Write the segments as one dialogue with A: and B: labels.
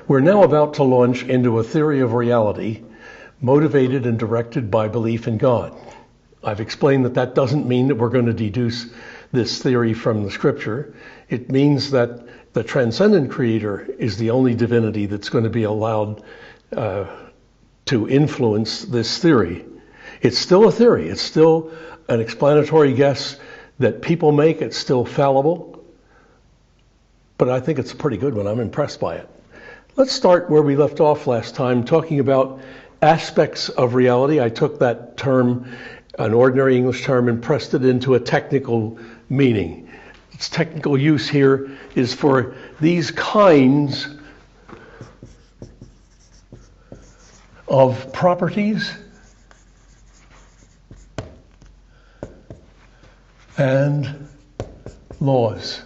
A: We're now about to launch into a theory of reality motivated and directed by belief in God. I've explained that that doesn't mean that we're going to deduce this theory from the scripture. It means that the transcendent creator is the only divinity that's going to be allowed to influence this theory. It's still a theory. It's still an explanatory guess that people make. It's still fallible. But I think it's a pretty good one. I'm impressed by it. Let's start where we left off last time, talking about aspects of reality. I took that term, an ordinary English term, and pressed it into a technical meaning. Its technical use here is for these kinds of properties and laws.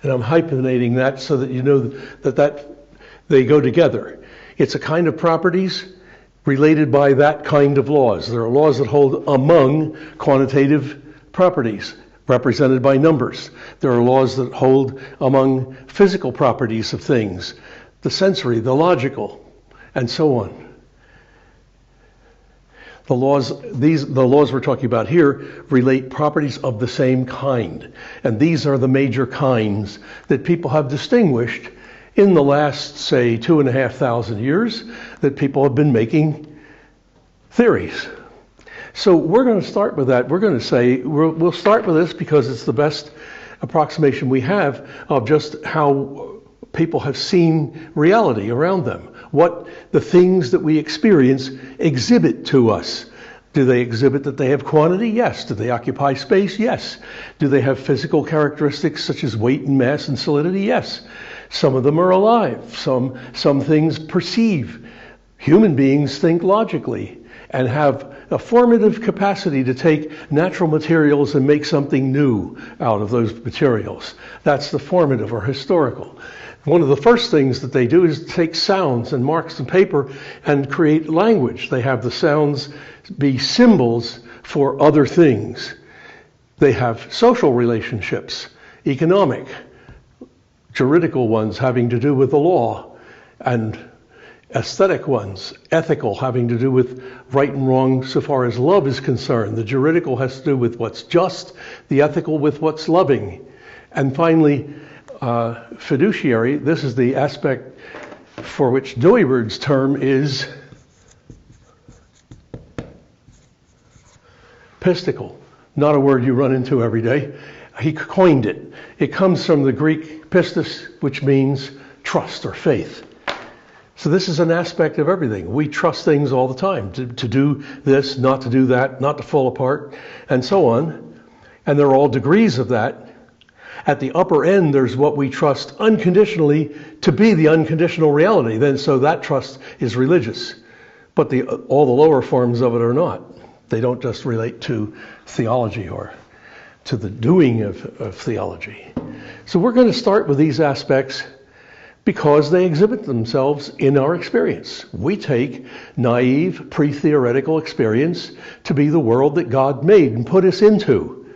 A: And I'm hyphenating that so that you know that they go together. It's a kind of properties related by that kind of laws. There are laws that hold among quantitative properties, represented by numbers. There are laws that hold among physical properties of things, the sensory, the logical, and so on. The laws we're talking about here relate properties of the same kind. And these are the major kinds that people have distinguished in the last, say, 2,500 years, that people have been making theories. So we're going to start with that. We're going to say, we'll start with this because it's the best approximation we have of just how people have seen reality around them. What the things that we experience exhibit to us. Do they exhibit that they have quantity? Yes. Do they occupy space? Yes. Do they have physical characteristics such as weight and mass and solidity? Yes. Some of them are alive. Some things perceive. Human beings think logically and have a formative capacity to take natural materials and make something new out of those materials. That's the formative or historical. One of the first things that they do is take sounds and marks and paper and create language. They have the sounds be symbols for other things. They have social relationships, economic, juridical ones having to do with the law, and aesthetic ones, ethical, having to do with right and wrong so far as love is concerned. The juridical has to do with what's just, the ethical with what's loving. And finally, fiduciary, this is the aspect for which Dooyeweerd's term is pistical. Not a word you run into every day. He coined it. It comes from the Greek pistis, which means trust or faith. So this is an aspect of everything. We trust things all the time, to do this, not to do that, not to fall apart, and so on. And there are all degrees of that. At the upper end, there's what we trust unconditionally to be the unconditional reality. Then, so that trust is religious. But all the lower forms of it are not. They don't just relate to theology or to the doing of theology. So we're going to start with these aspects because they exhibit themselves in our experience. We take naive, pre-theoretical experience to be the world that God made and put us into.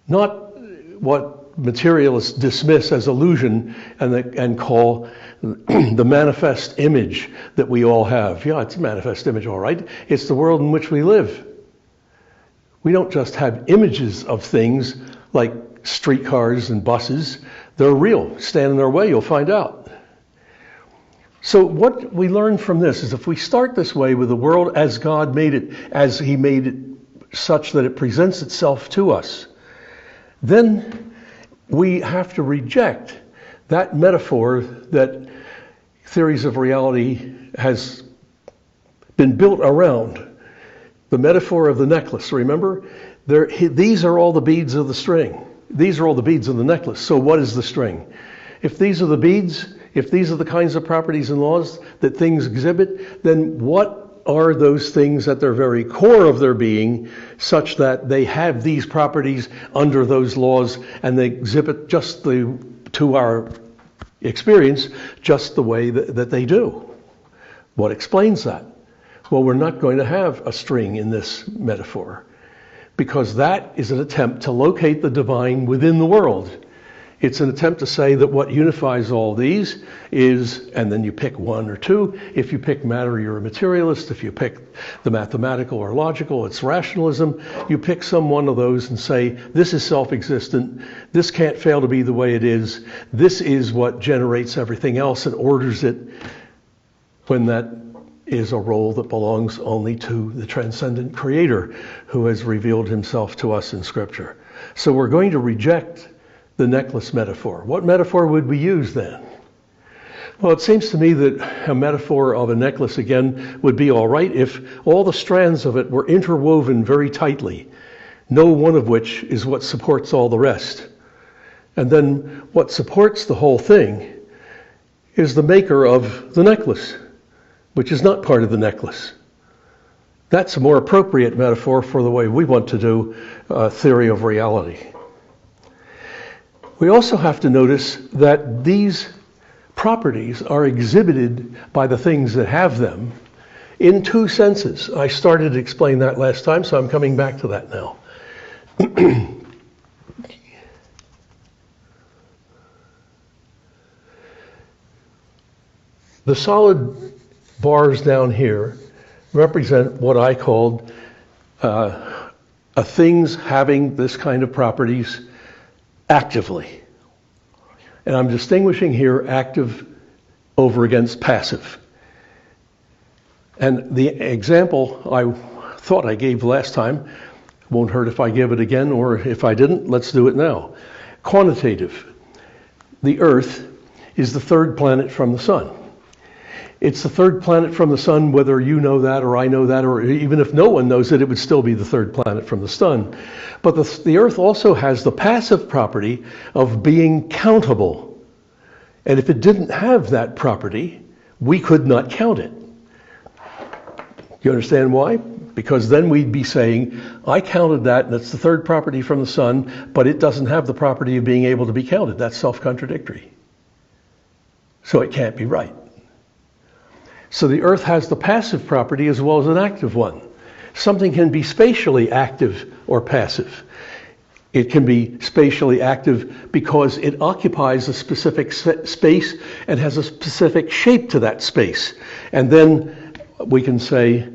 A: Not what materialists dismiss as illusion and call the manifest image that we all have. Yeah, it's a manifest image, all right. It's the world in which we live. We don't just have images of things like streetcars and buses. They're real. Stand in their way, you'll find out. So what we learn from this is if we start this way with the world as God made it, as He made it such that it presents itself to us, then we have to reject that metaphor that theories of reality has been built around. The metaphor of the necklace, remember? These are all the beads of the string. These are all the beads of the necklace. So what is the string? If these are the beads, if these are the kinds of properties and laws that things exhibit, then what are those things at their very core of their being such that they have these properties under those laws and they exhibit just to our experience just the way that they do? What explains that? Well, we're not going to have a string in this metaphor because that is an attempt to locate the divine within the world. It's an attempt to say that what unifies all these is, and then you pick one or two. If you pick matter, you're a materialist. If you pick the mathematical or logical, it's rationalism. You pick some one of those and say, this is self-existent. This can't fail to be the way it is. This is what generates everything else and orders it, when that is a role that belongs only to the transcendent Creator who has revealed himself to us in Scripture. So we're going to reject the necklace metaphor. What metaphor would we use then? Well, it seems to me that a metaphor of a necklace, again, would be all right if all the strands of it were interwoven very tightly, no one of which is what supports all the rest. And then what supports the whole thing is the maker of the necklace, which is not part of the necklace. That's a more appropriate metaphor for the way we want to do theory of reality. We also have to notice that these properties are exhibited by the things that have them in two senses. I started to explain that last time, so I'm coming back to that now. The solid bars down here represent what I called things having this kind of properties actively. And I'm distinguishing here active over against passive. And the example I thought I gave last time, won't hurt if I give it again, or if I didn't, let's do it now. Quantitative. The Earth is the third planet from the sun. It's the third planet from the sun, whether you know that or I know that, or even if no one knows it, it would still be the third planet from the sun. But the Earth also has the passive property of being countable. And if it didn't have that property, we could not count it. You understand why? Because then we'd be saying, I counted that, and it's the third property from the sun, but it doesn't have the property of being able to be counted. That's self-contradictory. So it can't be right. So the Earth has the passive property as well as an active one. Something can be spatially active or passive. It can be spatially active because it occupies a specific space and has a specific shape to that space. And then we can say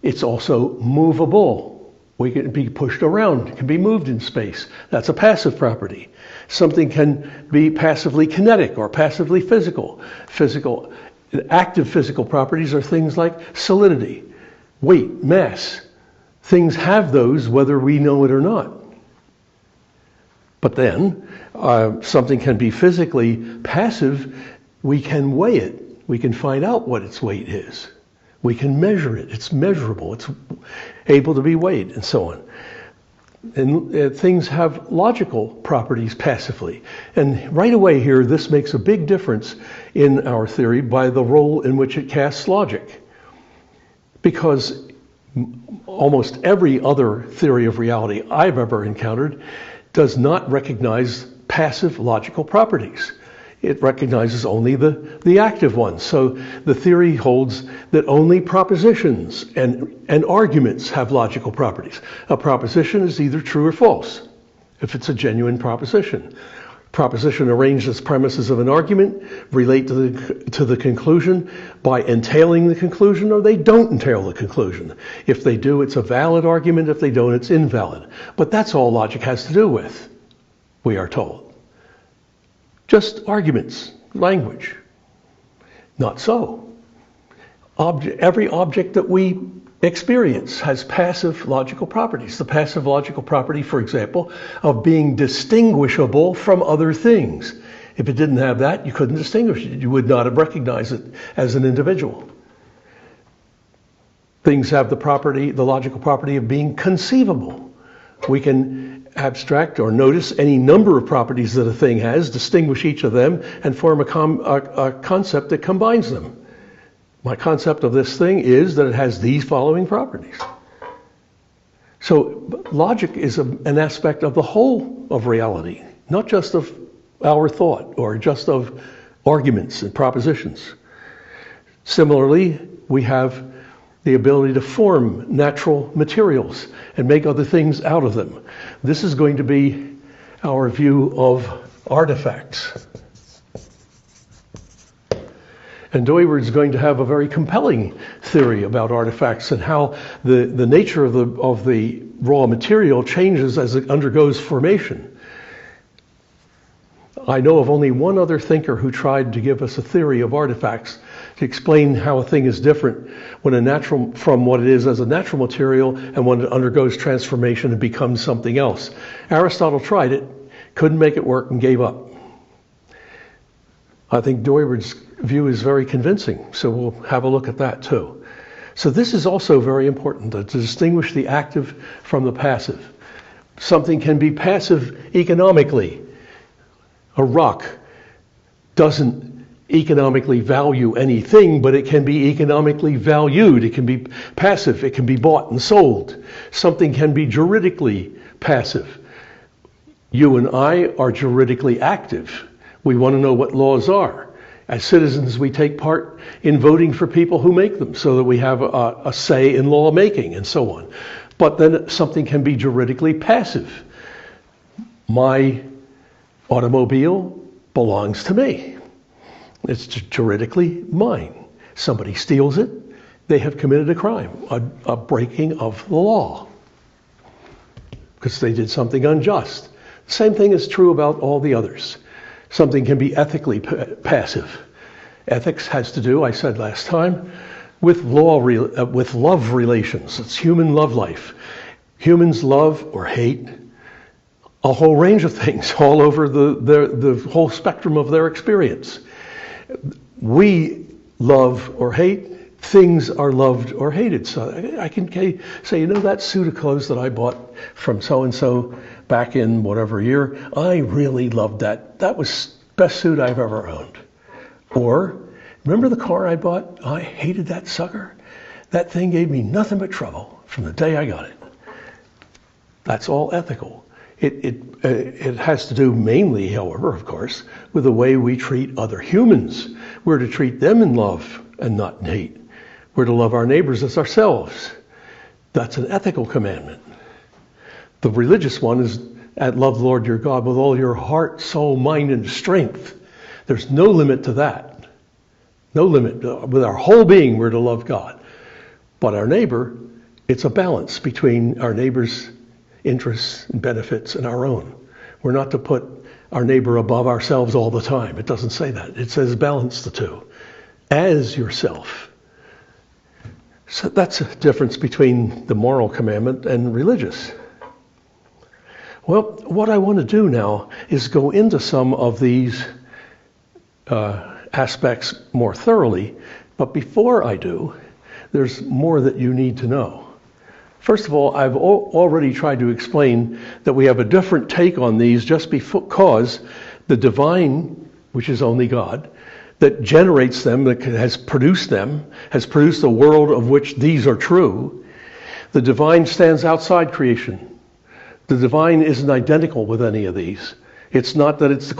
A: it's also movable. We can be pushed around. It can be moved in space. That's a passive property. Something can be passively kinetic or passively physical. Active physical properties are things like solidity, weight, mass. Things have those whether we know it or not. But then something can be physically passive. We can weigh it. We can find out what its weight is. We can measure it. It's measurable. It's able to be weighed, and so on. And things have logical properties passively. And right away here, this makes a big difference in our theory by the role in which it casts logic. Because almost every other theory of reality I've ever encountered does not recognize passive logical properties. It recognizes only the active ones. So the theory holds that only propositions and arguments have logical properties. A proposition is either true or false, if it's a genuine proposition. Proposition arranged as premises of an argument relate to the conclusion by entailing the conclusion, or they don't entail the conclusion. If they do, it's a valid argument. If they don't, it's invalid. But that's all logic has to do with, we are told. Just arguments, language. Not so. Every object that we experience has passive logical properties. The passive logical property, for example, of being distinguishable from other things. If it didn't have that, you couldn't distinguish it. You would not have recognized it as an individual. Things have the logical property of being conceivable. We can abstract or notice any number of properties that a thing has, distinguish each of them, and form a concept that combines them. My concept of this thing is that it has these following properties. So logic is an aspect of the whole of reality, not just of our thought or just of arguments and propositions. Similarly, we have the ability to form natural materials and make other things out of them. This is going to be our view of artifacts. And Dooyeweerd is going to have a very compelling theory about artifacts and how the nature of the raw material changes as it undergoes formation. I know of only one other thinker who tried to give us a theory of artifacts to explain how a thing is different from what it is as a natural material and when it undergoes transformation and becomes something else. Aristotle tried it, couldn't make it work, and gave up. I think Dooyeweerd's view is very convincing, so we'll have a look at that too. So this is also very important, to distinguish the active from the passive. Something can be passive economically. A rock doesn't economically value anything, but it can be economically valued. It can be passive. It can be bought and sold. Something can be juridically passive. You and I are juridically active. We want to know what laws are. As citizens, we take part in voting for people who make them so that we have a say in lawmaking and so on. But then something can be juridically passive. My automobile belongs to me. It's juridically mine. Somebody steals it, they have committed a crime, a breaking of the law, because they did something unjust. The same thing is true about all the others. Something can be ethically passive. Ethics has to do, I said last time, with with love relations. It's human love life. Humans love or hate a whole range of things all over the whole spectrum of their experience. We love or hate, things are loved or hated. So I can say, that suit of clothes that I bought from so-and-so back in whatever year, I really loved that. That was the best suit I've ever owned. Or, remember the car I bought? I hated that sucker. That thing gave me nothing but trouble from the day I got it. That's all ethical. It has to do mainly, however, of course, with the way we treat other humans. We're to treat them in love and not in hate. We're to love our neighbors as ourselves. That's an ethical commandment. The religious one is, love the Lord your God with all your heart, soul, mind, and strength. There's no limit to that. No limit. With our whole being, we're to love God. But our neighbor, it's a balance between our neighbor's interests and benefits and our own. We're not to put our neighbor above ourselves all the time. It doesn't say that. It says balance the two. As yourself. So that's a difference between the moral commandment and religious. Well, what I want to do now is go into some of these aspects more thoroughly. But before I do, there's more that you need to know. First of all, I've already tried to explain that we have a different take on these just because the divine, which is only God, that generates them, that has produced them, has produced a world of which these are true. The divine stands outside creation. The divine isn't identical with any of these. It's not that it's the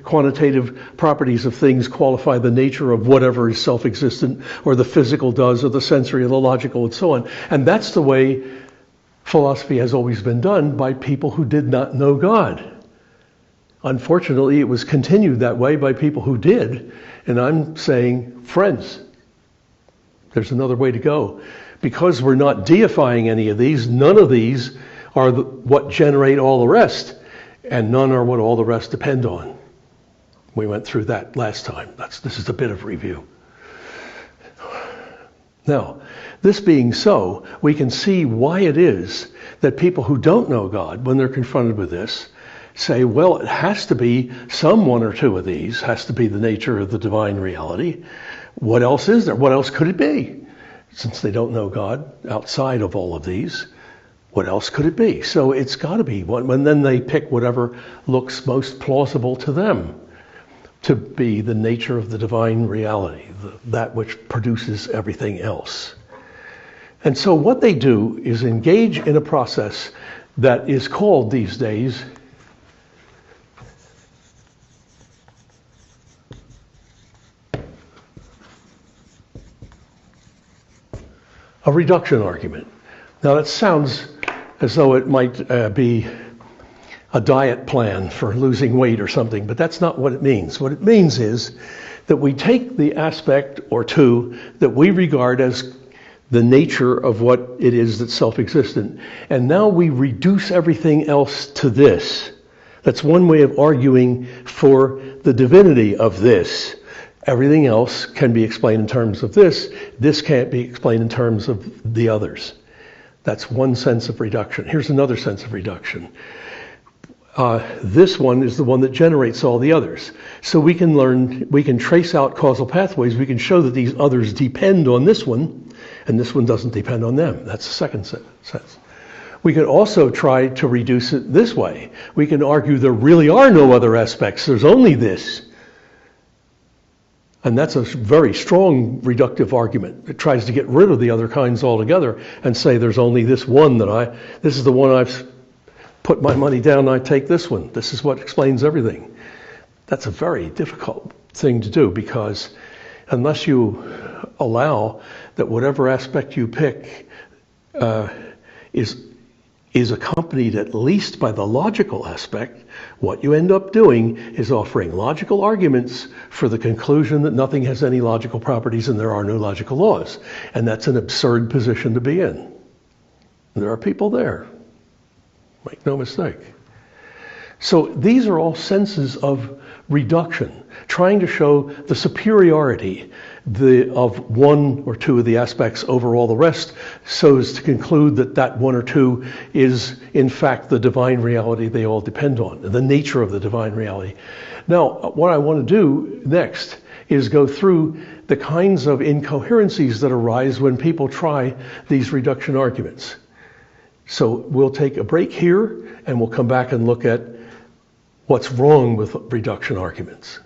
A: quantitative properties of things qualify the nature of whatever is self-existent, or the physical does, or the sensory, or the logical, and so on. And that's the way philosophy has always been done by people who did not know God. Unfortunately, it was continued that way by people who did. And I'm saying, friends, there's another way to go. Because we're not deifying any of these, none of these are what generate all the rest. And none are what all the rest depend on. We went through that last time. This is a bit of review. Now, this being so, we can see why it is that people who don't know God, when they're confronted with this, say, well, it has to be some one or two of these, has to be the nature of the divine reality. What else is there? What else could it be? Since they don't know God outside of all of these, what else could it be? So it's got to be one. And then they pick whatever looks most plausible to them to be the nature of the divine reality, that which produces everything else. And so what they do is engage in a process that is called these days a reduction argument. Now that sounds as though it might be a diet plan for losing weight or something, but that's not what it means. What it means is that we take the aspect or two that we regard as the nature of what it is that's self-existent, and now we reduce everything else to this. That's one way of arguing for the divinity of this. Everything else can be explained in terms of this. This can't be explained in terms of the others. That's one sense of reduction. Here's another sense of reduction. This one is the one that generates all the others. So we can trace out causal pathways. We can show that these others depend on this one, and this one doesn't depend on them. That's the second sense. We can also try to reduce it this way. We can argue there really are no other aspects. There's only this. And that's a very strong reductive argument. It tries to get rid of the other kinds altogether and say there's only this one this is the one I've put my money down, I take this one. This is what explains everything. That's a very difficult thing to do, because unless you allow that whatever aspect you pick is accompanied at least by the logical aspect, what you end up doing is offering logical arguments for the conclusion that nothing has any logical properties and there are no logical laws. And that's an absurd position to be in. There are people there. Make no mistake. So these are all senses of reduction, trying to show the superiority of one or two of the aspects over all the rest, so as to conclude that that one or two is in fact the divine reality they all depend on, the nature of the divine reality. Now, what I want to do next is go through the kinds of incoherencies that arise when people try these reduction arguments. So we'll take a break here and we'll come back and look at what's wrong with reduction arguments.